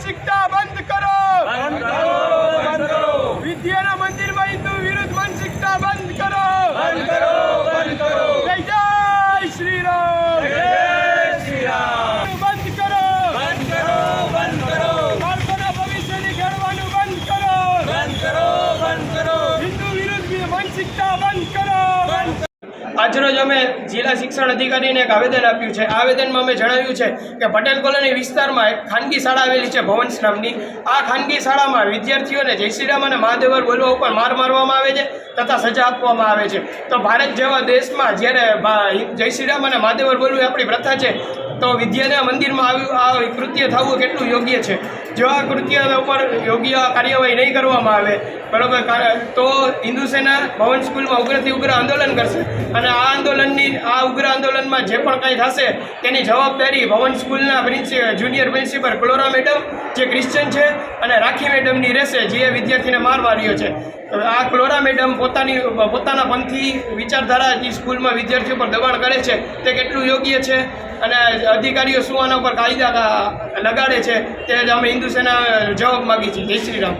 માનસિકતા બંધ કરો, બંધ કરો, વિદ્યાના મંદિરમાં હિન્દુ વિરુદ્ધ માનસિકતા બંધ કરો, બંધ કરો, બંધ કરો. જય શ્રી રામ, જય શ્રી રામ. બંધ કરો, બંધ કરો, બંધ કરો, બાળકોના ભવિષ્યને ઘડવાનું બંધ કરો, બંધ કરો, બંધ કરો. હિન્દુ વિરુદ્ધ માનસિકતા બંધ કરો. આજરોજ અમે જિલ્લા શિક્ષણ અધિકારીને એક આવેદન આપ્યું છે. આવેદનમાં અમે જણાવ્યું છે કે પટેલ કોલોની વિસ્તારમાં એક ખાનગી શાળા આવેલી છે ભવન્સ નામની. આ ખાનગી શાળામાં વિદ્યાર્થીઓને જય શ્રી રામ અને મહાદેવર બોલવા ઉપર માર મારવામાં આવે છે તથા સજા આપવામાં આવે છે. તો ભારત જેવા દેશમાં જ્યારે જય શ્રી રામ અને મહાદેવર બોલવું એ આપણી પ્રથા છે, તો વિદ્યાના મંદિરમાં આ કૃત્ય થવું કેટલું યોગ્ય છે? જો આ કૃત્ય ઉપર યોગ્ય કાર્યવાહી નહીં કરવામાં આવે બરાબર, તો હિન્દુ સેના ભવન સ્કૂલમાં ઉગ્રથી ઉગ્ર આંદોલન કરશે અને આ ઉગ્ર આંદોલનમાં જે પણ કંઈ થશે તેની જવાબદારી ભવન સ્કૂલના જુનિયર પ્રિન્સિપલ ક્લોરા મેડમ જે ક્રિશ્ચન છે અને રાખી મેડમની રહેશે, જે વિદ્યાર્થીને માર માર્યો છે. આ ક્લોરા મેડમ પોતાના પંથી વિચારધારા જે સ્કૂલમાં વિદ્યાર્થીઓ પર દબાણ કરે છે તે કેટલું યોગ્ય છે અને અધિકારીઓ શું આના ઉપર કાયદા લગાડે છે તે અમે હિન્દુ સેના જવાબ માગી છીએ. જય શ્રી રામ.